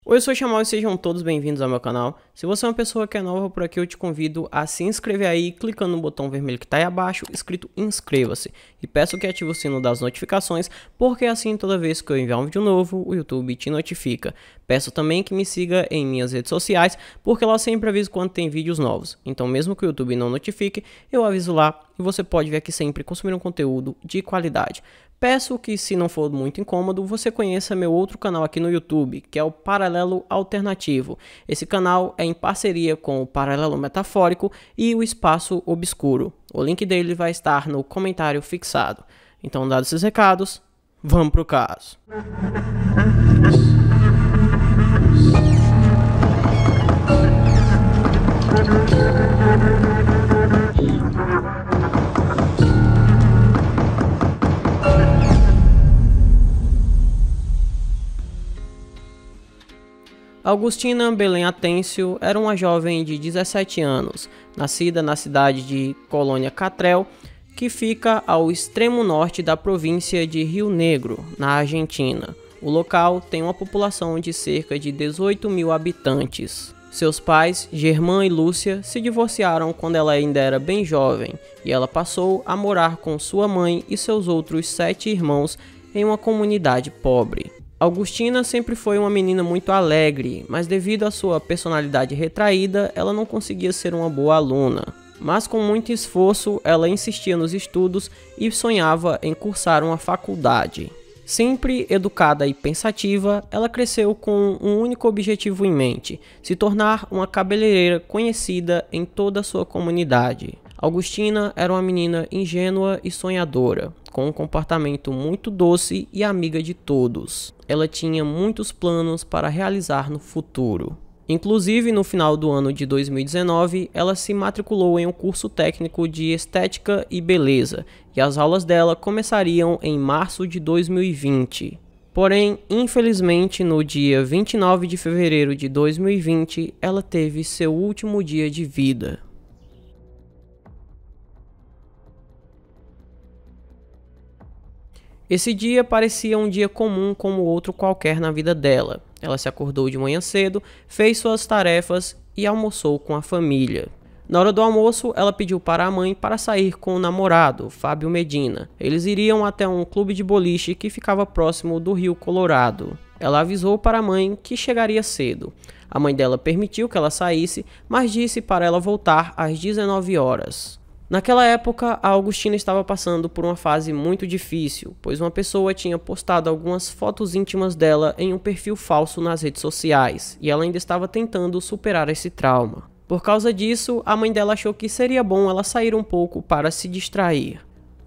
Oi, eu sou o Chamal e sejam todos bem-vindos ao meu canal. Se você é uma pessoa que é nova por aqui, eu te convido a se inscrever aí, clicando no botão vermelho que está aí abaixo, escrito inscreva-se. E peço que ative o sino das notificações, porque assim toda vez que eu enviar um vídeo novo, o YouTube te notifica. Peço também que me siga em minhas redes sociais, porque lá sempre aviso quando tem vídeos novos. Então mesmo que o YouTube não notifique, eu aviso lá e você pode vir aqui sempre consumir um conteúdo de qualidade. Peço que, se não for muito incômodo, você conheça meu outro canal aqui no YouTube, que é o Paralelo Alternativo. Esse canal é em parceria com o Paralelo Metafórico e o Espaço Obscuro. O link dele vai estar no comentário fixado. Então, dados esses recados, vamos pro caso. Augustina Belém Atêncio era uma jovem de 17 anos, nascida na cidade de Colônia Catrel, que fica ao extremo norte da província de Rio Negro, na Argentina. O local tem uma população de cerca de 18 mil habitantes. Seus pais, Germán e Lúcia, se divorciaram quando ela ainda era bem jovem, e ela passou a morar com sua mãe e seus outros 7 irmãos em uma comunidade pobre. Augustina sempre foi uma menina muito alegre, mas devido à sua personalidade retraída, ela não conseguia ser uma boa aluna. Mas com muito esforço, ela insistia nos estudos e sonhava em cursar uma faculdade. Sempre educada e pensativa, ela cresceu com um único objetivo em mente: se tornar uma cabeleireira conhecida em toda a sua comunidade. Augustina era uma menina ingênua e sonhadora, com um comportamento muito doce e amiga de todos. Ela tinha muitos planos para realizar no futuro. Inclusive, no final do ano de 2019, ela se matriculou em um curso técnico de Estética e Beleza, e as aulas dela começariam em março de 2020. Porém, infelizmente, no dia 29 de fevereiro de 2020, ela teve seu último dia de vida. Esse dia parecia um dia comum como outro qualquer na vida dela. Ela se acordou de manhã cedo, fez suas tarefas e almoçou com a família. Na hora do almoço, ela pediu para a mãe para sair com o namorado, Fábio Medina. Eles iriam até um clube de boliche que ficava próximo do Rio Colorado. Ela avisou para a mãe que chegaria cedo. A mãe dela permitiu que ela saísse, mas disse para ela voltar às 19 horas. Naquela época, a Augustina estava passando por uma fase muito difícil, pois uma pessoa tinha postado algumas fotos íntimas dela em um perfil falso nas redes sociais, e ela ainda estava tentando superar esse trauma. Por causa disso, a mãe dela achou que seria bom ela sair um pouco para se distrair.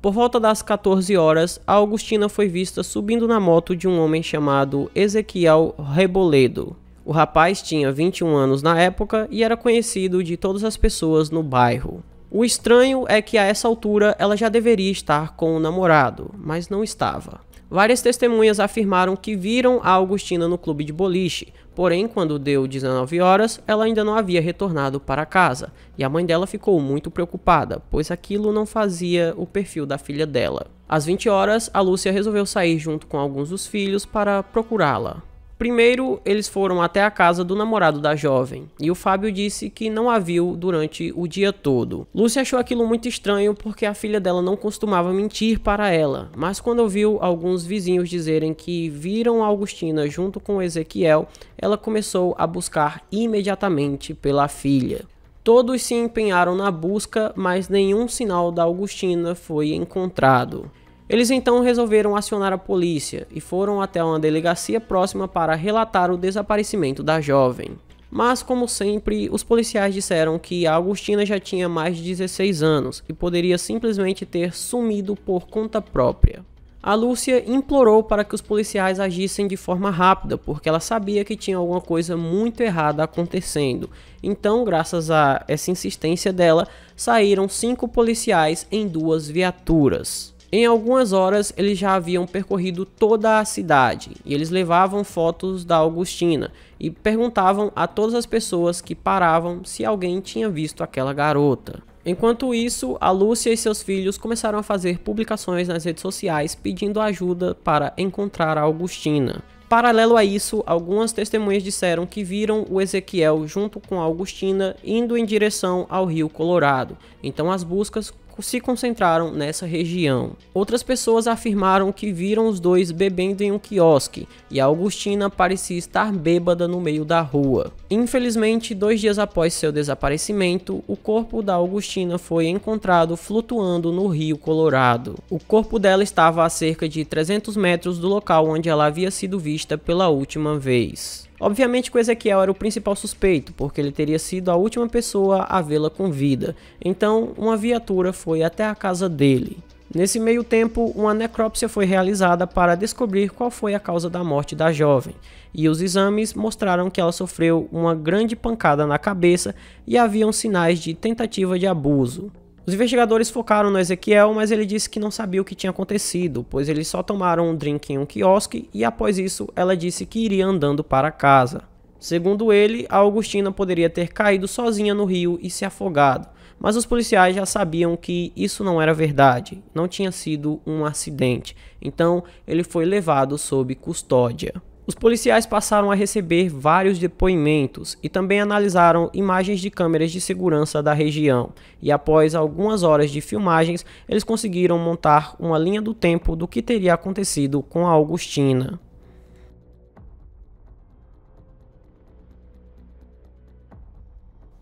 Por volta das 14 horas, a Augustina foi vista subindo na moto de um homem chamado Ezequiel Reboledo. O rapaz tinha 21 anos na época e era conhecido de todas as pessoas no bairro. O estranho é que a essa altura ela já deveria estar com o namorado, mas não estava. Várias testemunhas afirmaram que viram a Augustina no clube de boliche, porém quando deu 19 horas, ela ainda não havia retornado para casa, e a mãe dela ficou muito preocupada, pois aquilo não fazia o perfil da filha dela. Às 20 horas, a Lúcia resolveu sair junto com alguns dos filhos para procurá-la. Primeiro, eles foram até a casa do namorado da jovem, e o Fábio disse que não a viu durante o dia todo. Lúcia achou aquilo muito estranho porque a filha dela não costumava mentir para ela, mas quando ouviu alguns vizinhos dizerem que viram a Augustina junto com Ezequiel, ela começou a buscar imediatamente pela filha. Todos se empenharam na busca, mas nenhum sinal da Augustina foi encontrado. Eles então resolveram acionar a polícia e foram até uma delegacia próxima para relatar o desaparecimento da jovem. Mas, como sempre, os policiais disseram que a Augustina já tinha mais de 16 anos e poderia simplesmente ter sumido por conta própria. A Lúcia implorou para que os policiais agissem de forma rápida, porque ela sabia que tinha alguma coisa muito errada acontecendo. Então, graças a essa insistência dela, saíram 5 policiais em 2 viaturas. Em algumas horas, eles já haviam percorrido toda a cidade e eles levavam fotos da Augustina e perguntavam a todas as pessoas que paravam se alguém tinha visto aquela garota. Enquanto isso, a Lúcia e seus filhos começaram a fazer publicações nas redes sociais pedindo ajuda para encontrar a Augustina. Paralelo a isso, algumas testemunhas disseram que viram o Ezequiel junto com a Augustina indo em direção ao Rio Colorado, então as buscas se concentraram nessa região. Outras pessoas afirmaram que viram os dois bebendo em um quiosque e a Augustina parecia estar bêbada no meio da rua. Infelizmente, 2 dias após seu desaparecimento, o corpo da Augustina foi encontrado flutuando no Rio Colorado. O corpo dela estava a cerca de 300 metros do local onde ela havia sido vista pela última vez. Obviamente que o Ezequiel era o principal suspeito, porque ele teria sido a última pessoa a vê-la com vida. Então, uma viatura foi até a casa dele. Nesse meio tempo, uma necrópsia foi realizada para descobrir qual foi a causa da morte da jovem. E os exames mostraram que ela sofreu uma grande pancada na cabeça e haviam sinais de tentativa de abuso. Os investigadores focaram no Ezequiel, mas ele disse que não sabia o que tinha acontecido, pois eles só tomaram um drink em um quiosque e após isso ela disse que iria andando para casa. Segundo ele, a Augustina poderia ter caído sozinha no rio e se afogado, mas os policiais já sabiam que isso não era verdade, não tinha sido um acidente, então ele foi levado sob custódia. Os policiais passaram a receber vários depoimentos e também analisaram imagens de câmeras de segurança da região. E após algumas horas de filmagens, eles conseguiram montar uma linha do tempo do que teria acontecido com a Augustina.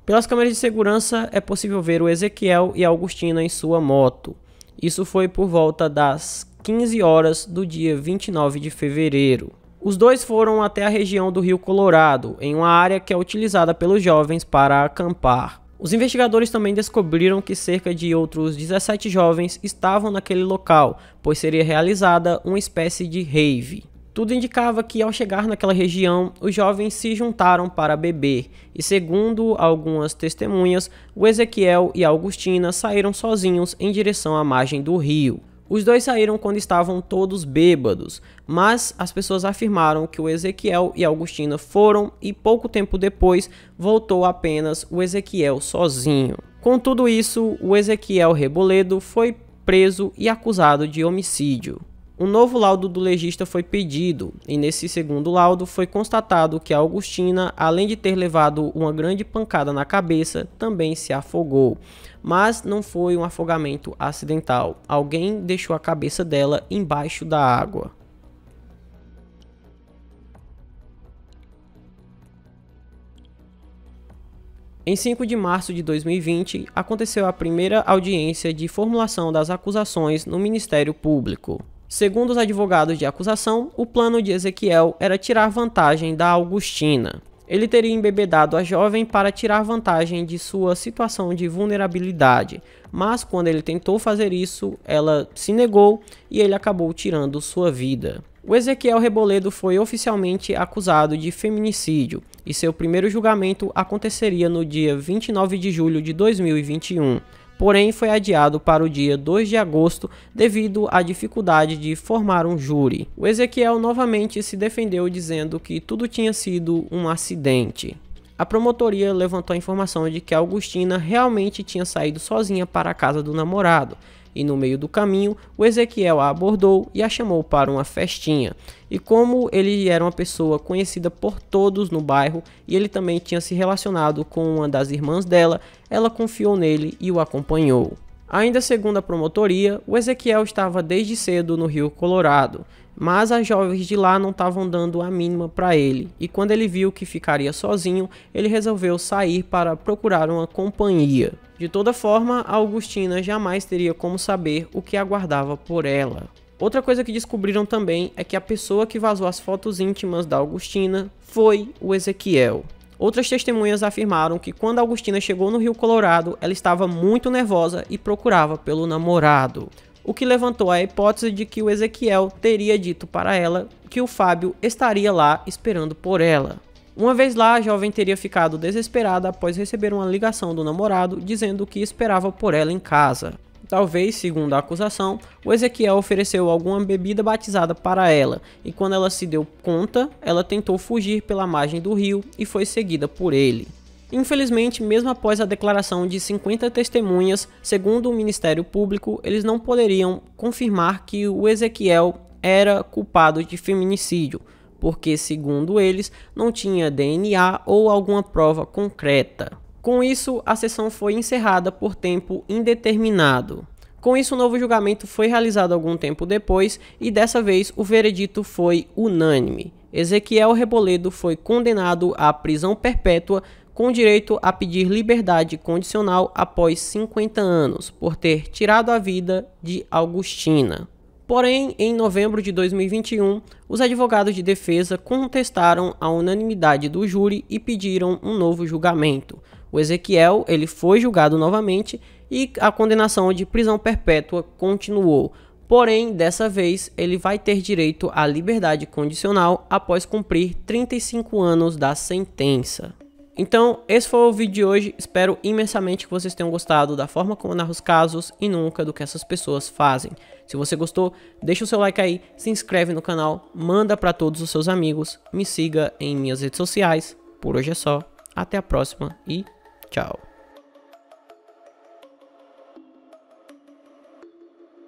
Pelas câmeras de segurança é possível ver o Ezequiel e a Augustina em sua moto. Isso foi por volta das 15 horas do dia 29 de fevereiro. Os dois foram até a região do Rio Colorado, em uma área que é utilizada pelos jovens para acampar. Os investigadores também descobriram que cerca de outros 17 jovens estavam naquele local, pois seria realizada uma espécie de rave. Tudo indicava que ao chegar naquela região, os jovens se juntaram para beber, e segundo algumas testemunhas, o Ezequiel e a Augustina saíram sozinhos em direção à margem do rio. Os dois saíram quando estavam todos bêbados, mas as pessoas afirmaram que o Ezequiel e a Augustina foram e pouco tempo depois voltou apenas o Ezequiel sozinho. Com tudo isso, o Ezequiel Reboledo foi preso e acusado de homicídio. Um novo laudo do legista foi pedido, e nesse segundo laudo foi constatado que a Augustina, além de ter levado uma grande pancada na cabeça, também se afogou. Mas não foi um afogamento acidental, alguém deixou a cabeça dela embaixo da água. Em 5 de março de 2020, aconteceu a primeira audiência de formulação das acusações no Ministério Público. Segundo os advogados de acusação, o plano de Ezequiel era tirar vantagem da Augustina. Ele teria embebedado a jovem para tirar vantagem de sua situação de vulnerabilidade, mas quando ele tentou fazer isso, ela se negou e ele acabou tirando sua vida. O Ezequiel Reboledo foi oficialmente acusado de feminicídio e seu primeiro julgamento aconteceria no dia 29 de julho de 2021. Porém, foi adiado para o dia 2 de agosto devido à dificuldade de formar um júri. O Ezequiel novamente se defendeu dizendo que tudo tinha sido um acidente. A promotoria levantou a informação de que a Augustina realmente tinha saído sozinha para a casa do namorado, e no meio do caminho, o Ezequiel a abordou e a chamou para uma festinha. E como ele era uma pessoa conhecida por todos no bairro e ele também tinha se relacionado com uma das irmãs dela, ela confiou nele e o acompanhou. Ainda segundo a promotoria, o Ezequiel estava desde cedo no Rio Colorado, mas as jovens de lá não estavam dando a mínima para ele, e quando ele viu que ficaria sozinho, ele resolveu sair para procurar uma companhia. De toda forma, a Augustina jamais teria como saber o que aguardava por ela. Outra coisa que descobriram também é que a pessoa que vazou as fotos íntimas da Augustina foi o Ezequiel. Outras testemunhas afirmaram que quando a Augustina chegou no Rio Colorado, ela estava muito nervosa e procurava pelo namorado, o que levantou a hipótese de que o Ezequiel teria dito para ela que o Fábio estaria lá esperando por ela. Uma vez lá, a jovem teria ficado desesperada após receber uma ligação do namorado dizendo que esperava por ela em casa. Talvez, segundo a acusação, o Ezequiel ofereceu alguma bebida batizada para ela, e quando ela se deu conta, ela tentou fugir pela margem do rio e foi seguida por ele. Infelizmente, mesmo após a declaração de 50 testemunhas, segundo o Ministério Público, eles não poderiam confirmar que o Ezequiel era culpado de feminicídio, porque, segundo eles, não tinha DNA ou alguma prova concreta. Com isso, a sessão foi encerrada por tempo indeterminado. Com isso, o novo julgamento foi realizado algum tempo depois e dessa vez o veredito foi unânime. Ezequiel Reboledo foi condenado à prisão perpétua com direito a pedir liberdade condicional após 50 anos, por ter tirado a vida de Augustina. Porém, em novembro de 2021, os advogados de defesa contestaram a unanimidade do júri e pediram um novo julgamento. O Ezequiel ele foi julgado novamente e a condenação de prisão perpétua continuou. Porém, dessa vez, ele vai ter direito à liberdade condicional após cumprir 35 anos da sentença. Então, esse foi o vídeo de hoje. Espero imensamente que vocês tenham gostado da forma como eu narro os casos e nunca do que essas pessoas fazem. Se você gostou, deixa o seu like aí, se inscreve no canal, manda para todos os seus amigos, me siga em minhas redes sociais. Por hoje é só, até a próxima e tchau.